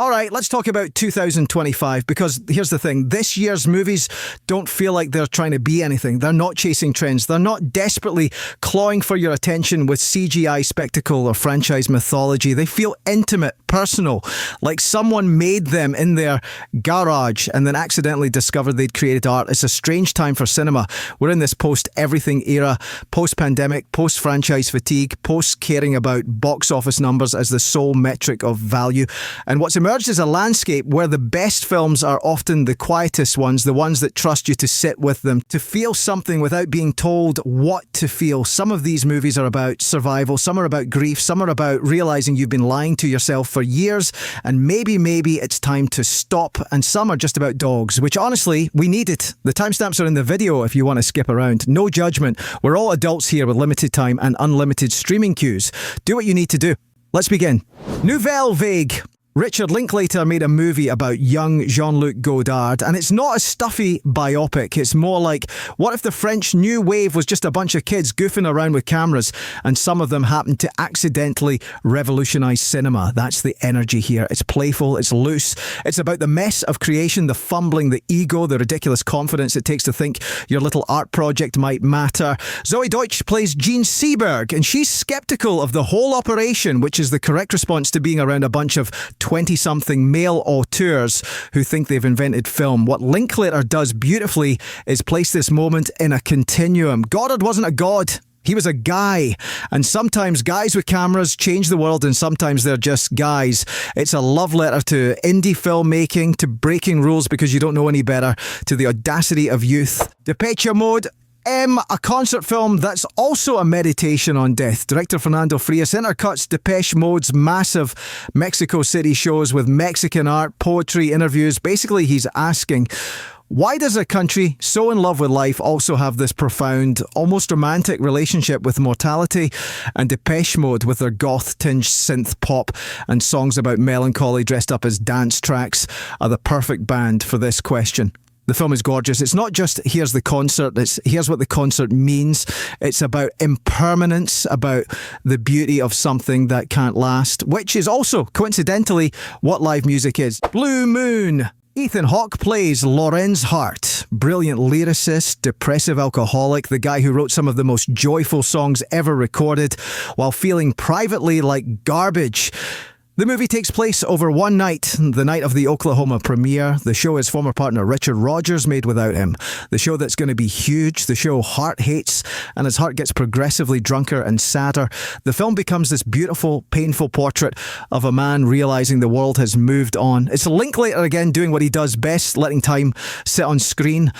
All right, let's talk about 2025, because here's the thing. This year's movies don't feel like they're trying to be anything. They're not chasing trends. They're not desperately clawing for your attention with CGI spectacle or franchise mythology. They feel intimate, personal, like someone made them in their garage and then accidentally discovered they'd created art. It's a strange time for cinema. We're in this post-everything era, post-pandemic, post-franchise fatigue, post-caring about box office numbers as the sole metric of value. And what's emerged is a landscape where the best films are often the quietest ones, the ones that trust you to sit with them, to feel something without being told what to feel. Some of these movies are about survival, some are about grief, some are about realising you've been lying to yourself for years and maybe it's time to stop, and some are just about dogs, which honestly, we need it. The timestamps are in the video if you want to skip around. No judgment. We're all adults here with limited time and unlimited streaming queues. Do what you need to do. Let's begin. Nouvelle Vague. Richard Linklater made a movie about young Jean-Luc Godard, and it's not a stuffy biopic. It's more like, what if the French New Wave was just a bunch of kids goofing around with cameras, and some of them happened to accidentally revolutionise cinema? That's the energy here. It's playful, it's loose, it's about the mess of creation, the fumbling, the ego, the ridiculous confidence it takes to think your little art project might matter. Zoe Deutsch plays Jean Seberg, and she's sceptical of the whole operation, which is the correct response to being around a bunch of 20-something male auteurs who think they've invented film. What Linklater does beautifully is place this moment in a continuum. Godard wasn't a god. He was a guy, and sometimes guys with cameras change the world, and sometimes they're just guys. It's a love letter to indie filmmaking, to breaking rules because you don't know any better, to the audacity of youth. Depeche Mode M, a concert film that's also a meditation on death. Director Fernando Frias intercuts Depeche Mode's massive Mexico City shows with Mexican art, poetry, interviews. Basically, he's asking, why does a country so in love with life also have this profound, almost romantic relationship with mortality? And Depeche Mode, with their goth-tinged synth pop and songs about melancholy dressed up as dance tracks, are the perfect band for this question. The film is gorgeous. It's not just here's the concert, it's here's what the concert means. It's about impermanence, about the beauty of something that can't last, which is also, coincidentally, what live music is. Blue Moon. Ethan Hawke plays Lorenz Hart, brilliant lyricist, depressive alcoholic, the guy who wrote some of the most joyful songs ever recorded while feeling privately like garbage. The movie takes place over one night, the night of the Oklahoma premiere. The show his former partner Richard Rodgers made without him. The show that's going to be huge. The show Hart hates, and as Hart gets progressively drunker and sadder, the film becomes this beautiful, painful portrait of a man realising the world has moved on. It's Linklater again doing what he does best, letting time sit on screen.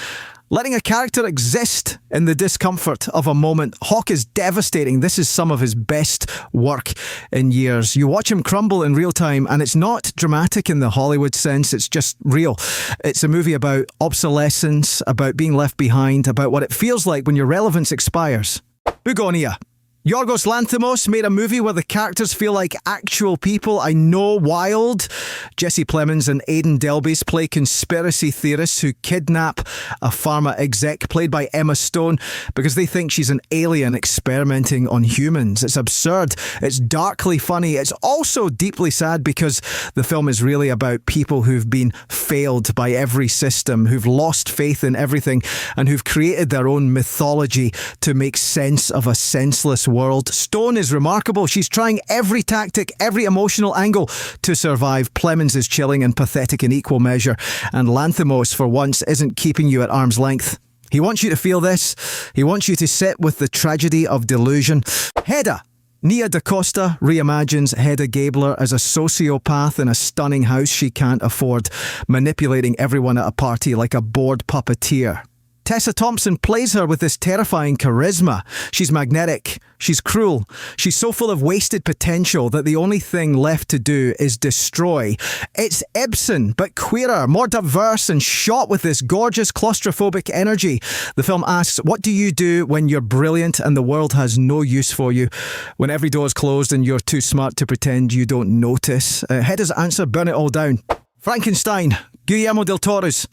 Letting a character exist in the discomfort of a moment. Hawke is devastating. This is some of his best work in years. You watch him crumble in real time, and it's not dramatic in the Hollywood sense. It's just real. It's a movie about obsolescence, about being left behind, about what it feels like when your relevance expires. Bugonia. Yorgos Lanthimos made a movie where the characters feel like actual people. I know, wild. Jesse Plemons and Aidan Delbys play conspiracy theorists who kidnap a pharma exec, played by Emma Stone, because they think she's an alien experimenting on humans. It's absurd. It's darkly funny. It's also deeply sad because the film is really about people who've been failed by every system, who've lost faith in everything, and who've created their own mythology to make sense of a senseless world. Stone is remarkable. She's trying every tactic, every emotional angle to survive. Plemons is chilling and pathetic in equal measure. And Lanthimos, for once, isn't keeping you at arm's length. He wants you to feel this. He wants you to sit with the tragedy of delusion. Hedda. Nia DaCosta reimagines Hedda Gabler as a sociopath in a stunning house she can't afford, manipulating everyone at a party like a bored puppeteer. Tessa Thompson plays her with this terrifying charisma. She's magnetic. She's cruel. She's so full of wasted potential that the only thing left to do is destroy. It's Ibsen, but queerer, more diverse, and shot with this gorgeous claustrophobic energy. The film asks, what do you do when you're brilliant and the world has no use for you? When every door's closed and you're too smart to pretend you don't notice? Hedda's answer, burn it all down. Frankenstein, Guillermo del Toro's.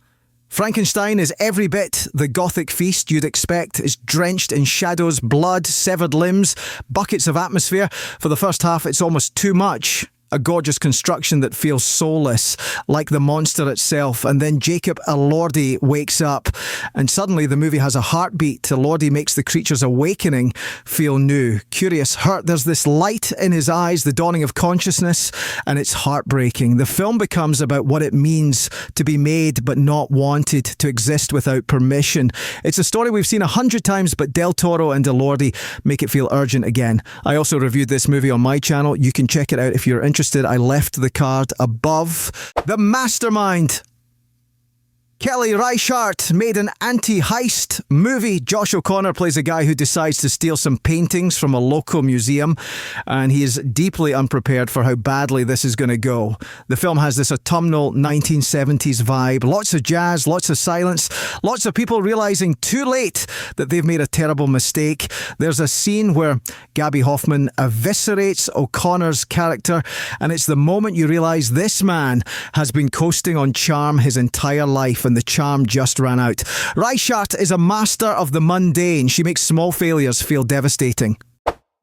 Frankenstein is every bit the gothic feast you'd expect. It's drenched in shadows, blood, severed limbs, buckets of atmosphere. For the first half, it's almost too much. a gorgeous construction that feels soulless, like the monster itself. And then Jacob Elordi wakes up, and suddenly the movie has a heartbeat. Elordi makes the creature's awakening feel new. Curious, hurt, there's this light in his eyes, the dawning of consciousness, and it's heartbreaking. The film becomes about what it means to be made but not wanted, to exist without permission. It's a story we've seen 100 times, but Del Toro and Elordi make it feel urgent again. I also reviewed this movie on my channel. You can check it out if you're interested. I left the card above. The Mastermind. Kelly Reichardt made an anti-heist movie. Josh O'Connor plays a guy who decides to steal some paintings from a local museum, and he is deeply unprepared for how badly this is going to go. The film has this autumnal 1970s vibe. Lots of jazz, lots of silence, lots of people realising too late that they've made a terrible mistake. There's a scene where Gabby Hoffman eviscerates O'Connor's character, and it's the moment you realise this man has been coasting on charm his entire life, and the charm just ran out. Reichardt is a master of the mundane. She makes small failures feel devastating.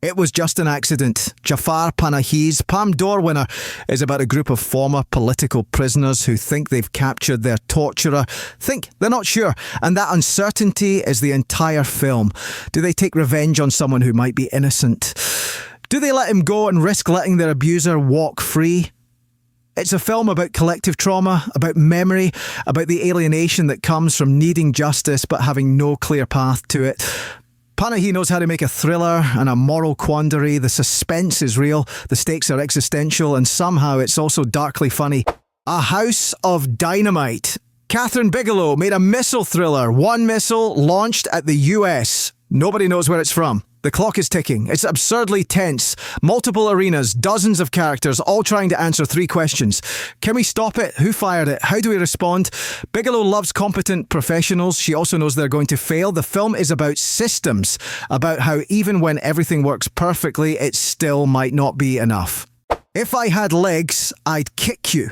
It Was Just an Accident. Jafar Panahi's Palme d'Or winner is about a group of former political prisoners who think they've captured their torturer, think they're not sure, and that uncertainty is the entire film. Do they take revenge on someone who might be innocent? Do they let him go and risk letting their abuser walk free? It's a film about collective trauma, about memory, about the alienation that comes from needing justice but having no clear path to it. Panahi knows how to make a thriller and a moral quandary. The suspense is real, the stakes are existential, and somehow it's also darkly funny. A House of Dynamite. Catherine Bigelow made a missile thriller. One missile launched at the US. Nobody knows where it's from. The clock is ticking. It's absurdly tense. Multiple arenas, dozens of characters, all trying to answer 3 questions. Can we stop it? Who fired it? How do we respond? Bigelow loves competent professionals. She also knows they're going to fail. The film is about systems, about how even when everything works perfectly, it still might not be enough. If I had legs, I'd kick you.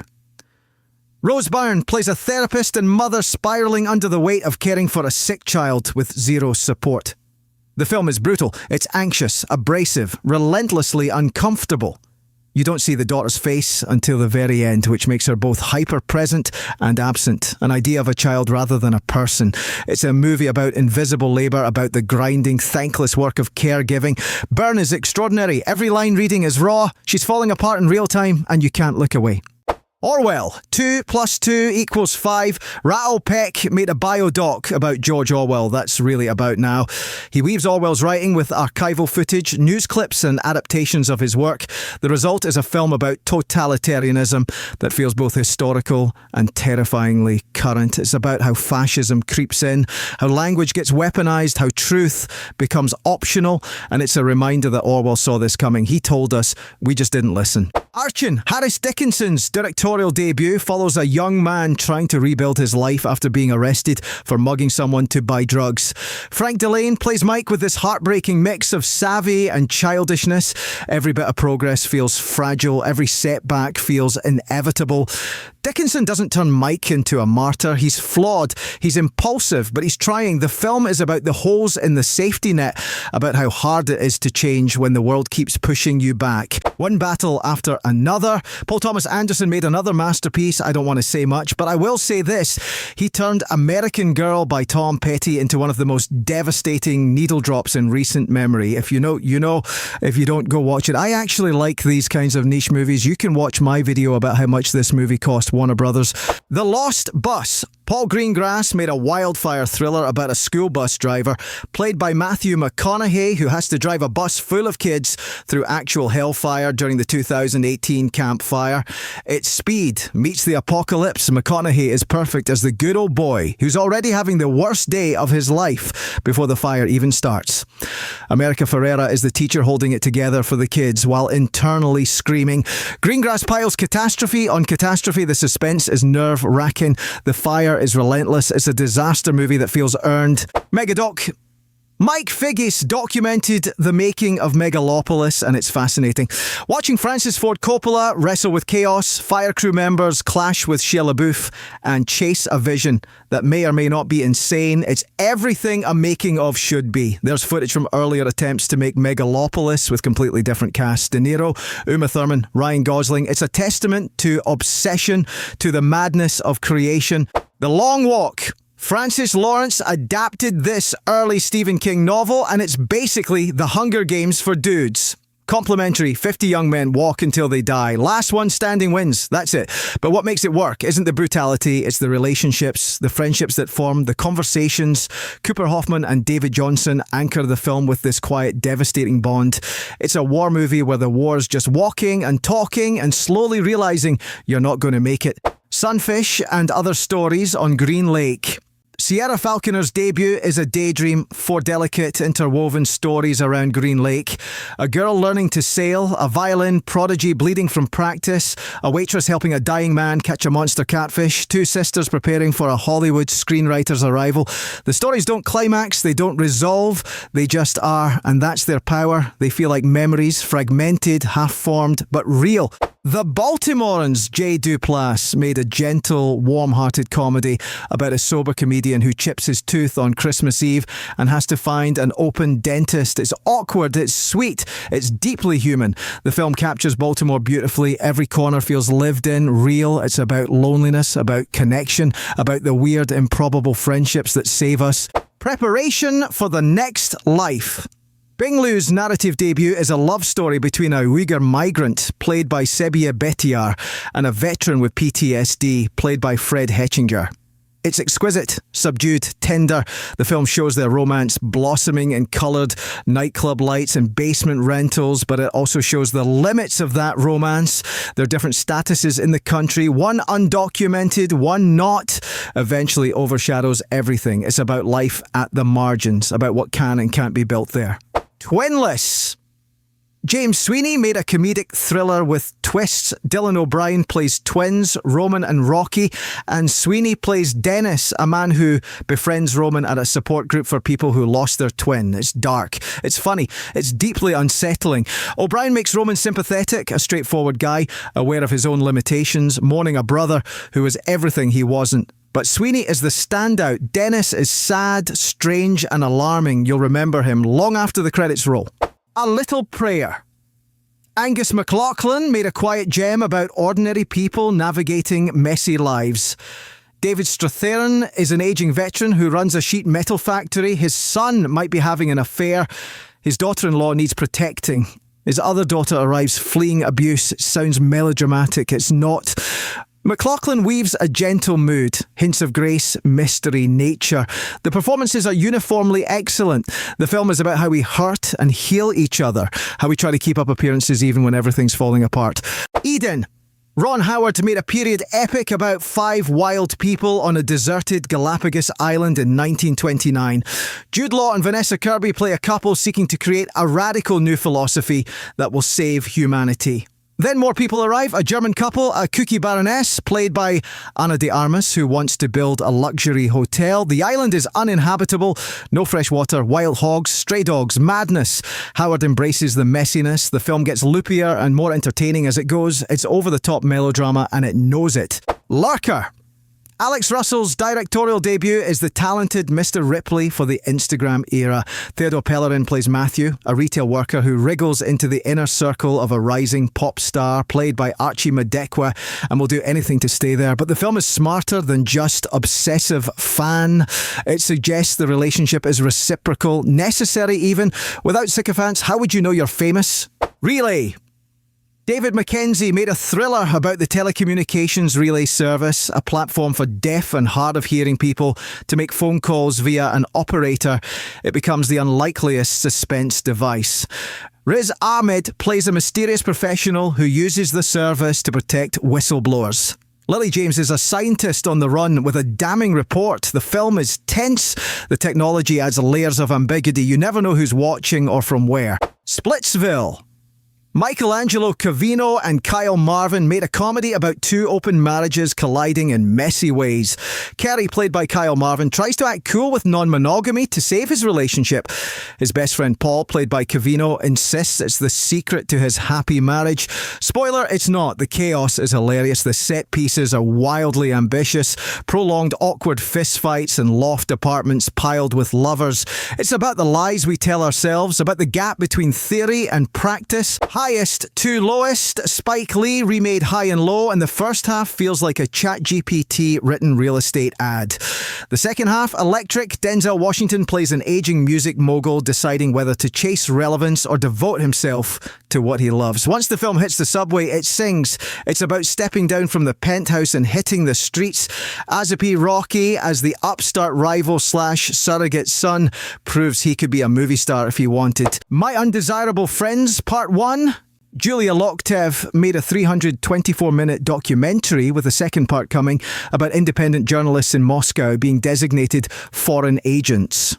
Rose Byrne plays a therapist and mother spiralling under the weight of caring for a sick child with zero support. The film is brutal. It's anxious, abrasive, relentlessly uncomfortable. You don't see the daughter's face until the very end, which makes her both hyper-present and absent, an idea of a child rather than a person. It's a movie about invisible labour, about the grinding, thankless work of caregiving. Byrne is extraordinary. Every line reading is raw. She's falling apart in real time, and you can't look away. Orwell, 2 + 2 = 5. Rattle Peck made a biodoc about George Orwell. That's really about now. He weaves Orwell's writing with archival footage, news clips and adaptations of his work. The result is a film about totalitarianism that feels both historical and terrifyingly current. It's about how fascism creeps in, how language gets weaponized, how truth becomes optional, and it's a reminder that Orwell saw this coming. He told us, we just didn't listen. Urchin, Harris Dickinson's directorial debut, follows a young man trying to rebuild his life after being arrested for mugging someone to buy drugs. Frank Delane plays Mike with this heartbreaking mix of savvy and childishness. Every bit of progress feels fragile, every setback feels inevitable. Dickinson doesn't turn Mike into a martyr. He's flawed, he's impulsive, but he's trying. The film is about the holes in the safety net, about how hard it is to change when the world keeps pushing you back. One battle after another. Paul Thomas Anderson made another masterpiece. I don't want to say much, but I will say this. He turned American Girl by Tom Petty into one of the most devastating needle drops in recent memory. If you know, you know. If you don't, go watch it. I actually like these kinds of niche movies. You can watch my video about how much this movie cost Warner Brothers. The Lost Bus. Paul Greengrass made a wildfire thriller about a school bus driver, played by Matthew McConaughey, who has to drive a bus full of kids through actual hellfire during the 2018 Camp Fire. It's speed meets the apocalypse. McConaughey is perfect as the good old boy who's already having the worst day of his life before the fire even starts. America Ferrera is the teacher holding it together for the kids while internally screaming. Greengrass piles catastrophe on catastrophe. The suspense is nerve-wracking. The fire is relentless. It's a disaster movie that feels earned. Megadoc. Mike Figgis documented the making of Megalopolis, and it's fascinating. Watching Francis Ford Coppola wrestle with chaos, fire crew members clash with Shia LaBeouf, and chase a vision that may or may not be insane. It's everything a making of should be. There's footage from earlier attempts to make Megalopolis with completely different casts. De Niro, Uma Thurman, Ryan Gosling. It's a testament to obsession, to the madness of creation. The Long Walk. Francis Lawrence adapted this early Stephen King novel, and it's basically The Hunger Games for dudes. Complimentary, 50 young men walk until they die. Last one standing wins. That's it. But what makes it work isn't the brutality, it's the relationships, the friendships that form, the conversations. Cooper Hoffman and David Johnson anchor the film with this quiet, devastating bond. It's a war movie where the war's just walking and talking and slowly realising you're not going to make it. Sunfish and Other Stories on Green Lake. Sierra Falconer's debut is a daydream, 4 delicate, interwoven stories around Green Lake. A girl learning to sail, a violin prodigy bleeding from practice, a waitress helping a dying man catch a monster catfish, 2 sisters preparing for a Hollywood screenwriter's arrival. The stories don't climax, they don't resolve, they just are, and that's their power. They feel like memories, fragmented, half-formed, but real. The Baltimorons, Jay Duplass, made a gentle, warm-hearted comedy about a sober comedian who chips his tooth on Christmas Eve and has to find an open dentist. It's awkward, it's sweet, it's deeply human. The film captures Baltimore beautifully. Every corner feels lived in, real. It's about loneliness, about connection, about the weird, improbable friendships that save us. Preparation for the next life. Bing Liu's narrative debut is a love story between a Uyghur migrant, played by Sebia Betiar, and a veteran with PTSD, played by Fred Hetchinger. It's exquisite, subdued, tender. The film shows their romance blossoming in coloured nightclub lights and basement rentals, but it also shows the limits of that romance, their different statuses in the country, one undocumented, one not, eventually overshadows everything. It's about life at the margins, about what can and can't be built there. Twinless. James Sweeney made a comedic thriller with twists. Dylan O'Brien plays twins, Roman and Rocky, and Sweeney plays Dennis, a man who befriends Roman at a support group for people who lost their twin. It's dark, it's funny, it's deeply unsettling. O'Brien makes Roman sympathetic, a straightforward guy, aware of his own limitations, mourning a brother who was everything he wasn't. But Sweeney is the standout. Dennis is sad, strange and alarming. You'll remember him long after the credits roll. A Little Prayer. Angus MacLachlan made a quiet gem about ordinary people navigating messy lives. David Strathairn is an ageing veteran who runs a sheet metal factory. His son might be having an affair. His daughter-in-law needs protecting. His other daughter arrives fleeing abuse. It sounds melodramatic. It's not. MacLachlan weaves a gentle mood, hints of grace, mystery, nature. The performances are uniformly excellent. The film is about how we hurt and heal each other, how we try to keep up appearances even when everything's falling apart. Eden. Ron Howard made a period epic about 5 wild people on a deserted Galapagos island in 1929. Jude Law and Vanessa Kirby play a couple seeking to create a radical new philosophy that will save humanity. Then more people arrive, a German couple, a cookie baroness, played by Ana de Armas, who wants to build a luxury hotel. The island is uninhabitable, no fresh water, wild hogs, stray dogs, madness. Howard embraces the messiness. The film gets loopier and more entertaining as it goes. It's over-the-top melodrama and it knows it. Lurker. Alex Russell's directorial debut is the talented Mr. Ripley for the Instagram era. Theodore Pellerin plays Matthew, a retail worker who wriggles into the inner circle of a rising pop star, played by Archie Madekwa, and will do anything to stay there. But the film is smarter than just obsessive fan. It suggests the relationship is reciprocal, necessary even. Without sycophants, how would you know you're famous? Relay. David Mackenzie made a thriller about the telecommunications relay service, a platform for deaf and hard-of-hearing people to make phone calls via an operator. It becomes the unlikeliest suspense device. Riz Ahmed plays a mysterious professional who uses the service to protect whistleblowers. Lily James is a scientist on the run with a damning report. The film is tense. The technology adds layers of ambiguity. You never know who's watching or from where. Splitsville. Michelangelo Cavino and Kyle Marvin made a comedy about two open marriages colliding in messy ways. Kerry, played by Kyle Marvin, tries to act cool with non-monogamy to save his relationship. His best friend Paul, played by Cavino, insists it's the secret to his happy marriage. Spoiler, it's not. The chaos is hilarious. The set pieces are wildly ambitious. Prolonged awkward fistfights and loft apartments piled with lovers. It's about the lies we tell ourselves, about the gap between theory and practice. Highest to lowest, Spike Lee remade High and Low, and the first half feels like a ChatGPT written real estate ad. The second half, electric. Denzel Washington plays an aging music mogul deciding whether to chase relevance or devote himself to what he loves. Once the film hits the subway, it sings. It's about stepping down from the penthouse and hitting the streets. Azapi Rocky, as the upstart rival / surrogate son, proves he could be a movie star if he wanted. My Undesirable Friends, Part 1. Julia Loktev made a 324-minute documentary, with a second part coming, about independent journalists in Moscow being designated foreign agents.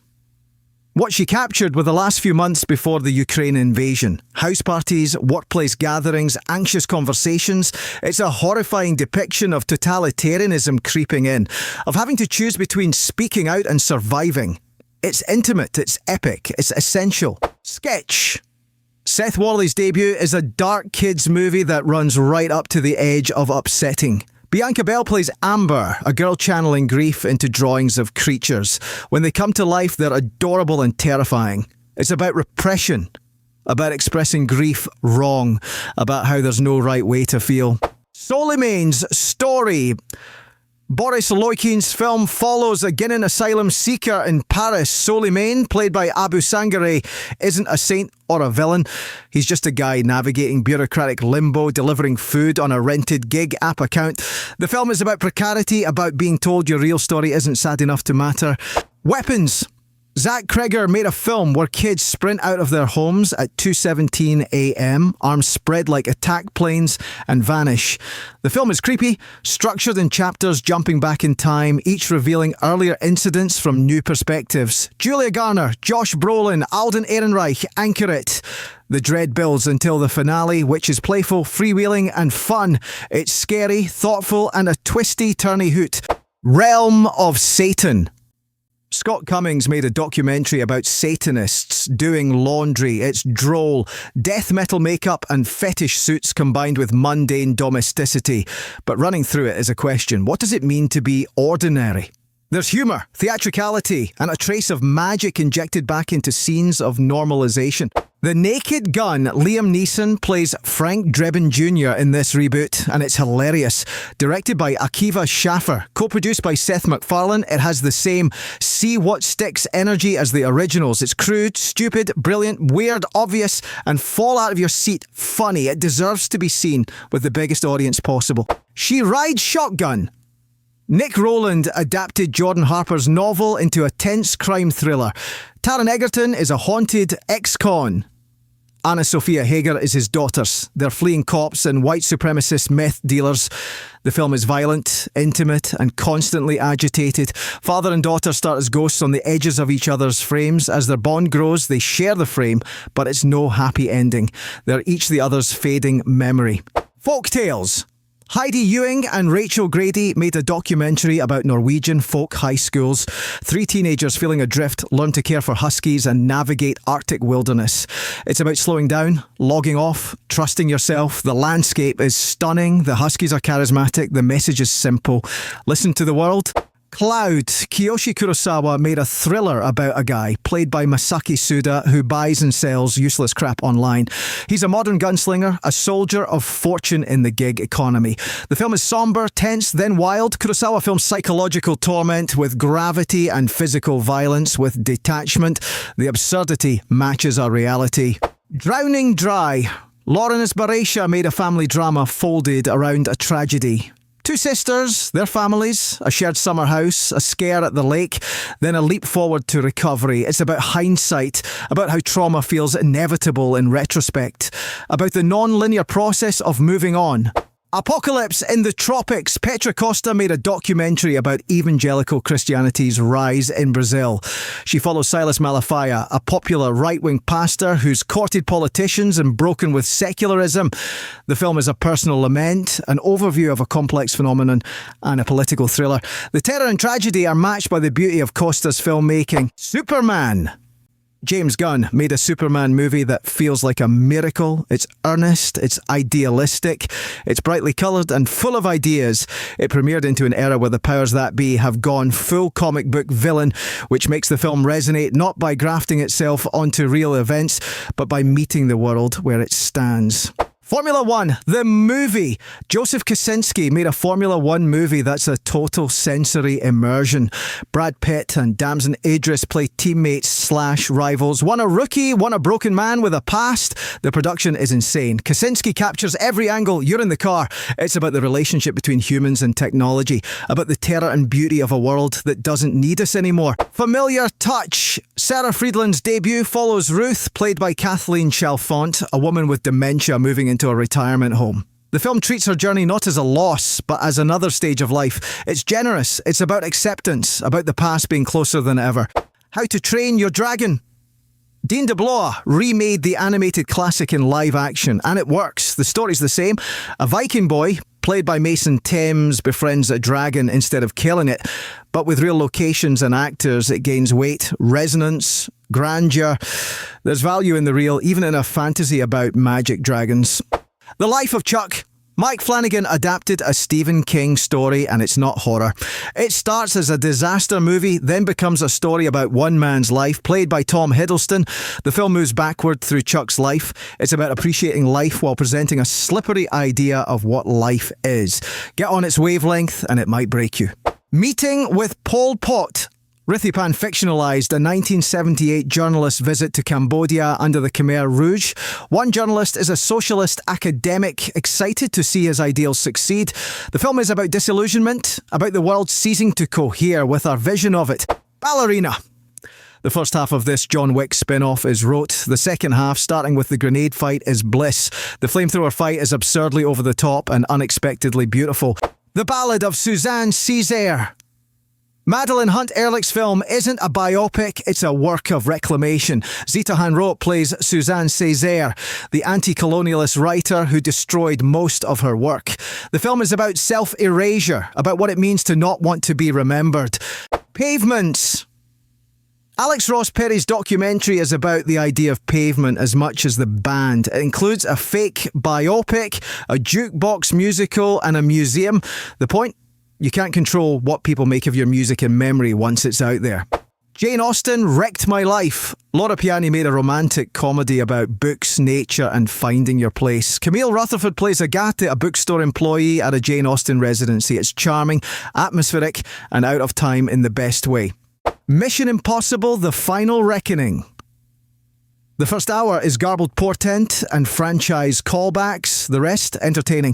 What she captured were the last few months before the Ukraine invasion. House parties, workplace gatherings, anxious conversations. It's a horrifying depiction of totalitarianism creeping in, of having to choose between speaking out and surviving. It's intimate, it's epic, it's essential. Sketch. Seth Worley's debut is a dark kids movie that runs right up to the edge of upsetting. Bianca Bell plays Amber, a girl channeling grief into drawings of creatures. When they come to life, they're adorable and terrifying. It's about repression, about expressing grief wrong, about how there's no right way to feel. Souleymane's story. Boris Loikin's film follows a Guinean asylum seeker in Paris. Souleymane, played by Abu Sangare, isn't a saint or a villain. He's just a guy navigating bureaucratic limbo, delivering food on a rented gig app account. The film is about precarity, about being told your real story isn't sad enough to matter. Weapons. Zach Kreger made a film where kids sprint out of their homes at 2:17 a.m, arms spread like attack planes, and vanish. The film is creepy, structured in chapters jumping back in time, each revealing earlier incidents from new perspectives. Julia Garner, Josh Brolin, Alden Ehrenreich anchor it. The dread builds until the finale, which is playful, freewheeling, and fun. It's scary, thoughtful, and a twisty-turny hoot. Realm of Satan. Scott Cummings made a documentary about Satanists doing laundry. It's droll. Death metal makeup and fetish suits combined with mundane domesticity. But running through it is a question. What does it mean to be ordinary? There's humour, theatricality, and a trace of magic injected back into scenes of normalisation. The Naked Gun, Liam Neeson plays Frank Drebin Jr. in this reboot, and it's hilarious. Directed by Akiva Schaffer, co-produced by Seth MacFarlane, it has the same see what sticks energy as the originals. It's crude, stupid, brilliant, weird, obvious, and fall out of your seat funny. It deserves to be seen with the biggest audience possible. She Rides Shotgun. Nick Rowland adapted Jordan Harper's novel into a tense crime thriller. Taron Egerton is a haunted ex-con. Anna Sophia Hager is his daughter. They're fleeing cops and white supremacist meth dealers. The film is violent, intimate, and constantly agitated. Father and daughter start as ghosts on the edges of each other's frames. As their bond grows, they share the frame, but it's no happy ending. They're each the other's fading memory. Folktales. Heidi Ewing and Rachel Grady made a documentary about Norwegian folk high schools. Three teenagers feeling adrift learn to care for huskies and navigate Arctic wilderness. It's about slowing down, logging off, trusting yourself. The landscape is stunning. The huskies are charismatic. The message is simple. Listen to the world. Cloud. Kiyoshi Kurosawa made a thriller about a guy, played by Masaki Suda, who buys and sells useless crap online. He's a modern gunslinger, a soldier of fortune in the gig economy. The film is somber, tense, then wild. Kurosawa films psychological torment with gravity and physical violence with detachment. The absurdity matches our reality. Drowning Dry. Lawrence Baresha made a family drama folded around a tragedy. Two sisters, their families, a shared summer house, a scare at the lake, then a leap forward to recovery. It's about hindsight, about how trauma feels inevitable in retrospect, about the non-linear process of moving on. Apocalypse in the Tropics. Petra Costa made a documentary about evangelical Christianity's rise in Brazil. She follows Silas Malafaia, a popular right-wing pastor who's courted politicians and broken with secularism. The film is a personal lament, an overview of a complex phenomenon, and a political thriller. The terror and tragedy are matched by the beauty of Costa's filmmaking. Superman. James Gunn made a Superman movie that feels like a miracle. It's earnest, it's idealistic, it's brightly coloured and full of ideas. It premiered into an era where the powers that be have gone full comic book villain, which makes the film resonate not by grafting itself onto real events, but by meeting the world where it stands. Formula One, the movie. Joseph Kosinski made a Formula One movie that's a total sensory immersion. Brad Pitt and Damson Idris play teammates/rivals. One a rookie, one a broken man with a past. The production is insane. Kosinski captures every angle. You're in the car. It's about the relationship between humans and technology, about the terror and beauty of a world that doesn't need us anymore. Familiar touch. Sarah Friedland's debut follows Ruth, played by Kathleen Chalfont, a woman with dementia moving into a retirement home. The film treats her journey not as a loss, but as another stage of life. It's generous. It's about acceptance, about the past being closer than ever. How to Train Your Dragon. Dean DeBlois remade the animated classic in live action, and it works. The story's the same. A Viking boy, played by Mason Thames, befriends a dragon instead of killing it. But with real locations and actors, it gains weight, resonance, grandeur. There's value in the real, even in a fantasy about magic dragons. The Life of Chuck. Mike Flanagan adapted a Stephen King story, and it's not horror. It starts as a disaster movie, then becomes a story about one man's life, played by Tom Hiddleston. The film moves backward through Chuck's life. It's about appreciating life while presenting a slippery idea of what life is. Get on its wavelength, and it might break you. Meeting with Pol Pot. Rithipan fictionalised a 1978 journalist's visit to Cambodia under the Khmer Rouge. One journalist is a socialist academic excited to see his ideals succeed. The film is about disillusionment, about the world ceasing to cohere with our vision of it. Ballerina. The first half of this John Wick spin-off is rote. The second half, starting with the grenade fight, is bliss. The flamethrower fight is absurdly over the top and unexpectedly beautiful. The Ballad of Suzanne, Césaire. Madeline Hunt Ehrlich's film isn't a biopic, it's a work of reclamation. Zita Hanroth plays Suzanne Césaire, the anti-colonialist writer who destroyed most of her work. The film is about self-erasure, about what it means to not want to be remembered. Pavements. Alex Ross Perry's documentary is about the idea of pavement as much as the band. It includes a fake biopic, a jukebox musical, and a museum. The point? You can't control what people make of your music in memory once it's out there. Jane Austen wrecked my life. Laura Piani made a romantic comedy about books, nature, and finding your place. Camille Rutherford plays Agatha, a bookstore employee at a Jane Austen residency. It's charming, atmospheric, and out of time in the best way. Mission Impossible: The Final Reckoning. The first hour is garbled portent and franchise callbacks, the rest entertaining.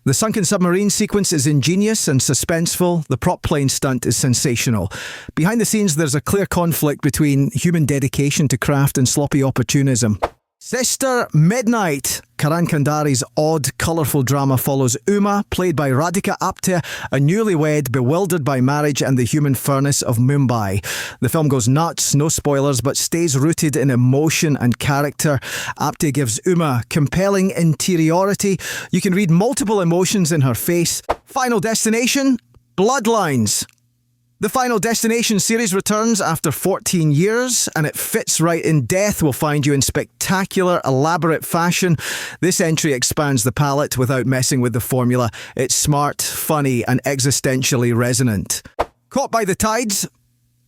The sunken submarine sequence is ingenious and suspenseful. The prop plane stunt is sensational. Behind the scenes, there's a clear conflict between human dedication to craft and sloppy opportunism. Sister Midnight. Karan Kandari's odd, colourful drama follows Uma, played by Radhika Apte, a newlywed bewildered by marriage and the human furnace of Mumbai. The film goes nuts, no spoilers, but stays rooted in emotion and character. Apte gives Uma compelling interiority. You can read multiple emotions in her face. Final destination? Bloodlines. The Final Destination series returns after 14 years, and it fits right in. Death will find you in spectacular, elaborate fashion. This entry expands the palette without messing with the formula. It's smart, funny, and existentially resonant. Caught by the Tides.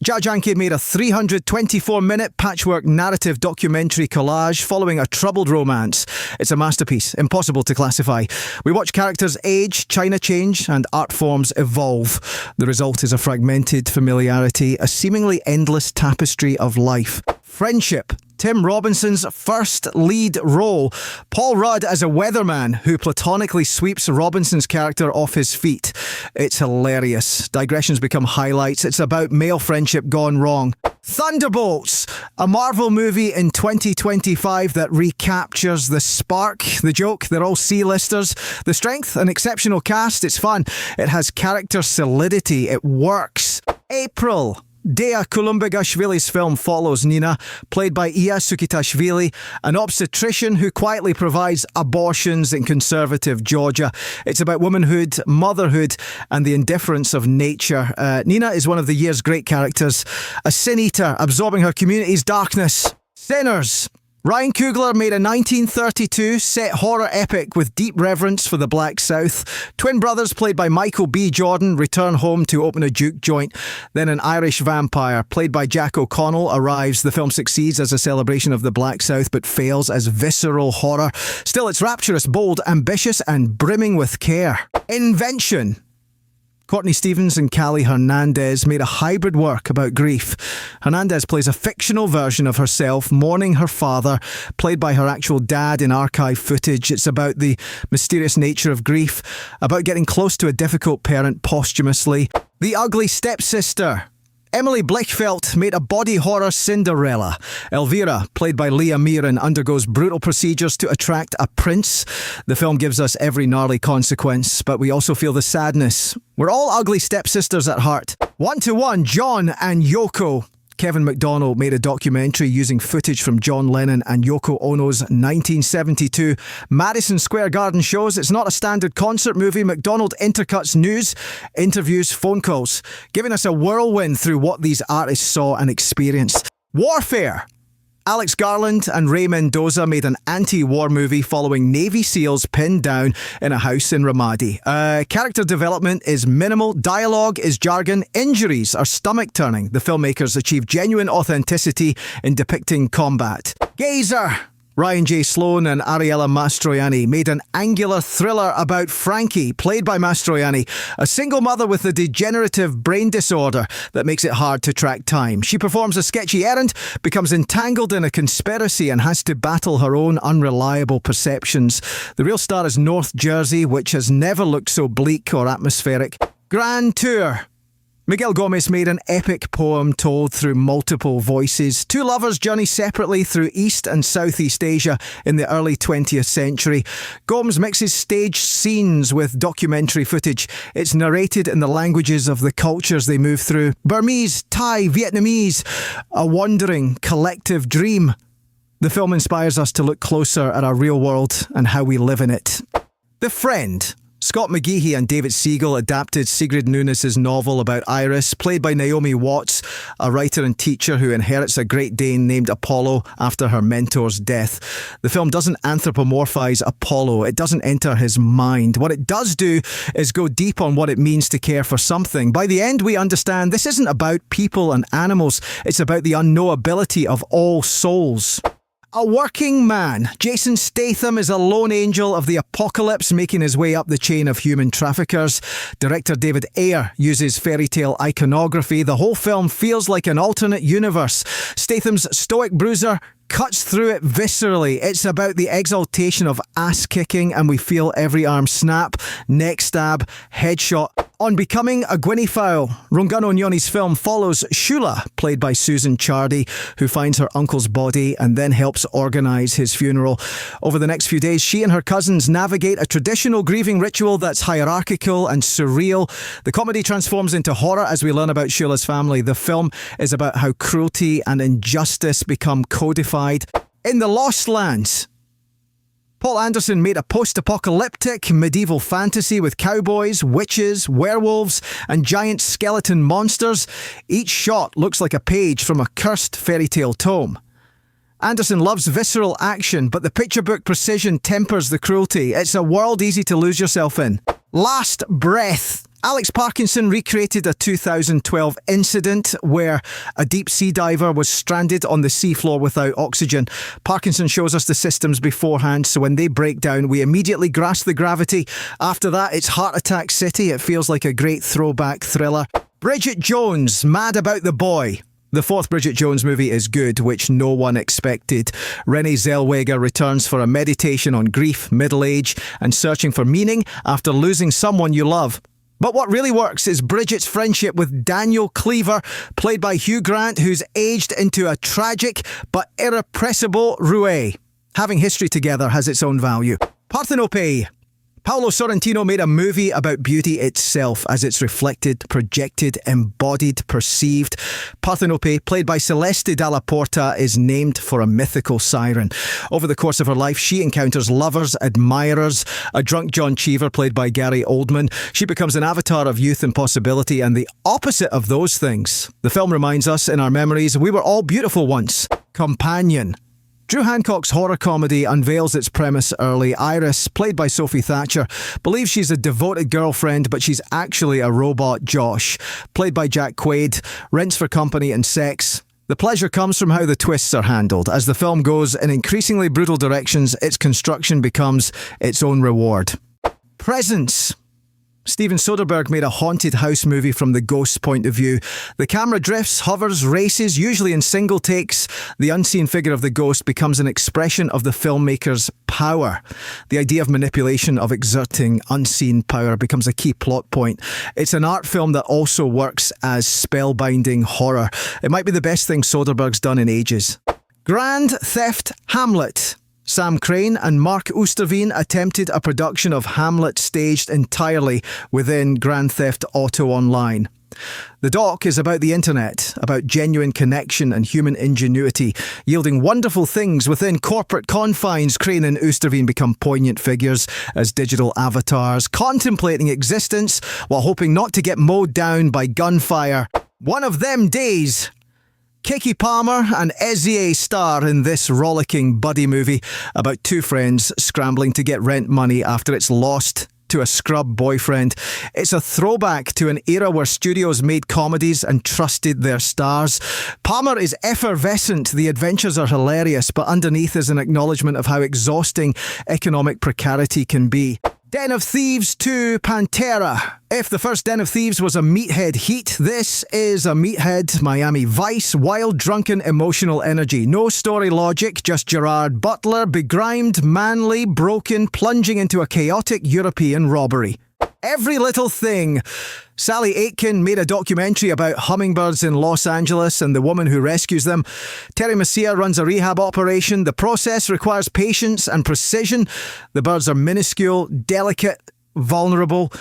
Jajanke made a 324-minute patchwork narrative documentary collage following a troubled romance. It's a masterpiece, impossible to classify. We watch characters age, China change, and art forms evolve. The result is a fragmented familiarity, a seemingly endless tapestry of life. Friendship. Tim Robinson's first lead role. Paul Rudd as a weatherman who platonically sweeps Robinson's character off his feet. It's hilarious. Digressions become highlights. It's about male friendship gone wrong. Thunderbolts, a Marvel movie in 2025 that recaptures the spark, the joke. They're all C-listers. The strength, an exceptional cast. It's fun. It has character solidity. It works. April. Dea Kulumbegashvili's film follows Nina, played by Iya Sukitashvili, an obstetrician who quietly provides abortions in conservative Georgia. It's about womanhood, motherhood, and the indifference of nature. Nina is one of the year's great characters, a sin-eater absorbing her community's darkness. Sinners. Ryan Coogler made a 1932 set horror epic with deep reverence for the Black South. Twin brothers, played by Michael B. Jordan, return home to open a juke joint. Then an Irish vampire, played by Jack O'Connell, arrives. The film succeeds as a celebration of the Black South, but fails as visceral horror. Still, it's rapturous, bold, ambitious, and brimming with care. Invention. Courtney Stevens and Callie Hernandez made a hybrid work about grief. Hernandez plays a fictional version of herself mourning her father, played by her actual dad in archive footage. It's about the mysterious nature of grief, about getting close to a difficult parent posthumously. The Ugly Stepsister. Emily Blichfeldt made a body horror Cinderella. Elvira, played by Leah Meeran, undergoes brutal procedures to attract a prince. The film gives us every gnarly consequence, but we also feel the sadness. We're all ugly stepsisters at heart. 1-to-1, John and Yoko. Kevin McDonald made a documentary using footage from John Lennon and Yoko Ono's 1972 Madison Square Garden shows. It's not a standard concert movie. McDonald intercuts news, interviews, phone calls, giving us a whirlwind through what these artists saw and experienced. Warfare. Alex Garland and Ray Mendoza made an anti-war movie following Navy SEALs pinned down in a house in Ramadi. Character development is minimal, dialogue is jargon, injuries are stomach-turning. The filmmakers achieve genuine authenticity in depicting combat. Gazer! Ryan J. Sloan and Ariella Mastroianni made an angular thriller about Frankie, played by Mastroianni, a single mother with a degenerative brain disorder that makes it hard to track time. She performs a sketchy errand, becomes entangled in a conspiracy and has to battle her own unreliable perceptions. The real star is North Jersey, which has never looked so bleak or atmospheric. Grand Tour. Miguel Gomez made an epic poem told through multiple voices. Two lovers journey separately through East and Southeast Asia in the early 20th century. Gomes mixes stage scenes with documentary footage. It's narrated in the languages of the cultures they move through. Burmese, Thai, Vietnamese. A wandering collective dream. The film inspires us to look closer at our real world and how we live in it. The Friend. Scott McGeehee and David Siegel adapted Sigrid Nunes' novel about Iris, played by Naomi Watts, a writer and teacher who inherits a Great Dane named Apollo after her mentor's death. The film doesn't anthropomorphise Apollo. It doesn't enter his mind. What it does do is go deep on what it means to care for something. By the end, we understand this isn't about people and animals. It's about the unknowability of all souls. A working man. Jason Statham is a lone angel of the apocalypse making his way up the chain of human traffickers. Director David Ayer uses fairy tale iconography. The whole film feels like an alternate universe. Statham's stoic bruiser cuts through it viscerally. It's about the exaltation of ass-kicking and we feel every arm snap, neck stab, headshot. On becoming a Guinea fowl, Rungano Nyoni's film follows Shula, played by Susan Chardy, who finds her uncle's body and then helps organise his funeral. Over the next few days, she and her cousins navigate a traditional grieving ritual that's hierarchical and surreal. The comedy transforms into horror as we learn about Shula's family. The film is about how cruelty and injustice become codified. In the Lost Lands, Paul Anderson made a post-apocalyptic medieval fantasy with cowboys, witches, werewolves, and giant skeleton monsters. Each shot looks like a page from a cursed fairy tale tome. Anderson loves visceral action, but the picture book precision tempers the cruelty. It's a world easy to lose yourself in. Last Breath. Alex Parkinson recreated a 2012 incident where a deep sea diver was stranded on the seafloor without oxygen. Parkinson shows us the systems beforehand, so when they break down, we immediately grasp the gravity. After that, it's Heart Attack City. It feels like a great throwback thriller. Bridget Jones, Mad About the Boy. The fourth Bridget Jones movie is good, which no one expected. Renée Zellweger returns for a meditation on grief, middle age, and searching for meaning after losing someone you love. But what really works is Bridget's friendship with Daniel Cleaver, played by Hugh Grant, who's aged into a tragic but irrepressible roue. Having history together has its own value. Parthenope. Paolo Sorrentino made a movie about beauty itself as it's reflected, projected, embodied, perceived. Parthenope, played by Celeste Dalla Porta, is named for a mythical siren. Over the course of her life, she encounters lovers, admirers, a drunk John Cheever, played by Gary Oldman. She becomes an avatar of youth and possibility and the opposite of those things. The film reminds us, in our memories, we were all beautiful once. Companion. Drew Hancock's horror comedy unveils its premise early. Iris, played by Sophie Thatcher, believes she's a devoted girlfriend, but she's actually a robot. Josh, played by Jack Quaid, rents for company and sex. The pleasure comes from how the twists are handled. As the film goes in increasingly brutal directions, its construction becomes its own reward. Presence. Steven Soderbergh made a haunted house movie from the ghost's point of view. The camera drifts, hovers, races, usually in single takes. The unseen figure of the ghost becomes an expression of the filmmaker's power. The idea of manipulation, of exerting unseen power, becomes a key plot point. It's an art film that also works as spellbinding horror. It might be the best thing Soderbergh's done in ages. Grand Theft Hamlet. Sam Crane and Mark Oosterveen attempted a production of Hamlet staged entirely within Grand Theft Auto Online. The doc is about the internet, about genuine connection and human ingenuity, yielding wonderful things within corporate confines. Crane and Oosterveen become poignant figures as digital avatars, contemplating existence while hoping not to get mowed down by gunfire. One of them days. Keke Palmer and Ezie star in this rollicking buddy movie about two friends scrambling to get rent money after it's lost to a scrub boyfriend. It's a throwback to an era where studios made comedies and trusted their stars. Palmer is effervescent, the adventures are hilarious, but underneath is an acknowledgement of how exhausting economic precarity can be. Den of Thieves 2 Pantera. If the first Den of Thieves was a meathead heat, this is a meathead Miami Vice, wild, drunken, emotional energy. No story logic, just Gerard Butler, begrimed, manly, broken, plunging into a chaotic European robbery. Every Little Thing. Sally Aitken made a documentary about hummingbirds in Los Angeles and the woman who rescues them. Terry Messia runs a rehab operation. The process requires patience and precision. The birds are minuscule, delicate, vulnerable.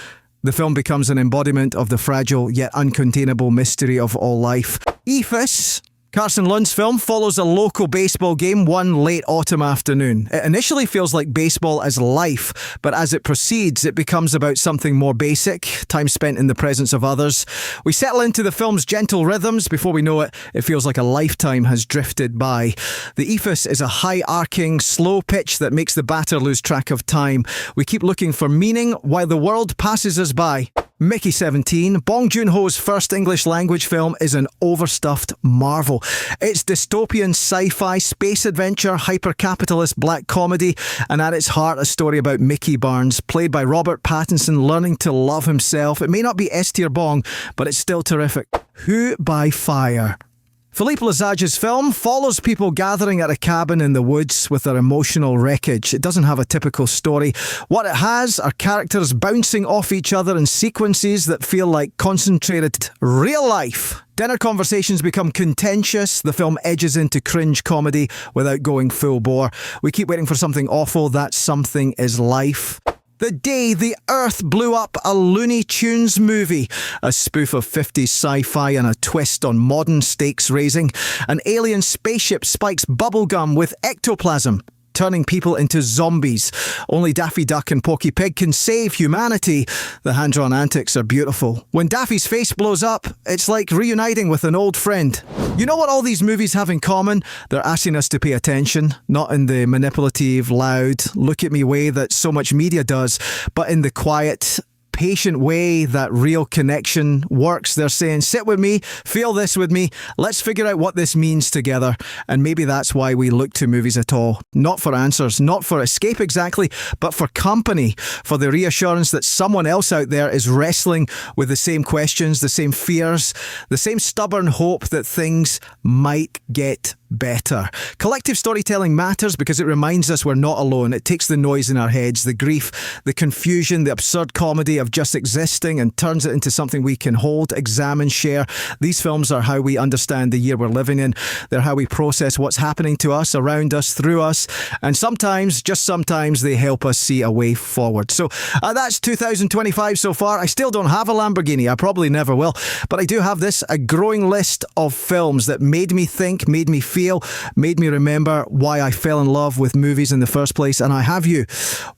The film becomes an embodiment of the fragile yet uncontainable mystery of all life. Ephus. Carson Lund's film follows a local baseball game one late autumn afternoon. It initially feels like baseball as life, but as it proceeds, it becomes about something more basic, time spent in the presence of others. We settle into the film's gentle rhythms. Before we know it, it feels like a lifetime has drifted by. The Ephus is a high-arcing, slow pitch that makes the batter lose track of time. We keep looking for meaning while the world passes us by. Mickey 17, Bong Joon-ho's first English language film, is an overstuffed marvel. It's dystopian sci-fi, space adventure, hyper-capitalist black comedy, and at its heart a story about Mickey Barnes, played by Robert Pattinson, learning to love himself. It may not be S-tier Bong, but it's still terrific. Who by Fire. Philippe Lezage's film follows people gathering at a cabin in the woods with their emotional wreckage. It doesn't have a typical story. What it has are characters bouncing off each other in sequences that feel like concentrated real life. Dinner conversations become contentious. The film edges into cringe comedy without going full bore. We keep waiting for something awful. That something is life. The Day the Earth Blew Up, a Looney Tunes movie. A spoof of 50s sci-fi and a twist on modern stakes raising. An alien spaceship spikes bubblegum with ectoplasm, turning people into zombies. Only Daffy Duck and Porky Pig can save humanity. The hand-drawn antics are beautiful. When Daffy's face blows up, it's like reuniting with an old friend. You know what all these movies have in common? They're asking us to pay attention, not in the manipulative, loud, look-at-me way that so much media does, but in the quiet, patient way that real connection works. They're saying, sit with me, feel this with me, let's figure out what this means together. And maybe that's why we look to movies at all. Not for answers, not for escape exactly, but for company, for the reassurance that someone else out there is wrestling with the same questions, the same fears, the same stubborn hope that things might get better. Collective storytelling matters because it reminds us we're not alone. It takes the noise in our heads, the grief, the confusion, the absurd comedy of just existing and turns it into something we can hold, examine, share. These films are how we understand the year we're living in. They're how we process what's happening to us, around us, through us. And sometimes, just sometimes, they help us see a way forward. So that's 2025 so far. I still don't have a Lamborghini. I probably never will. But I do have a growing list of films that made me think, made me feel, made me remember why I fell in love with movies in the first place. And I have you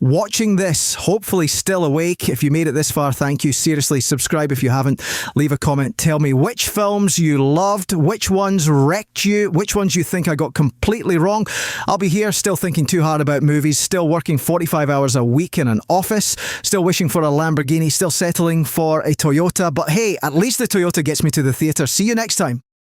watching this, hopefully still awake. If you made it this far, thank you. Seriously, subscribe if you haven't. Leave a comment. Tell me which films you loved, which ones wrecked you, which ones you think I got completely wrong. I'll be here still thinking too hard about movies, still working 45 hours a week in an office, still wishing for a Lamborghini, still settling for a Toyota. But hey, at least the Toyota gets me to the theatre. See you next time.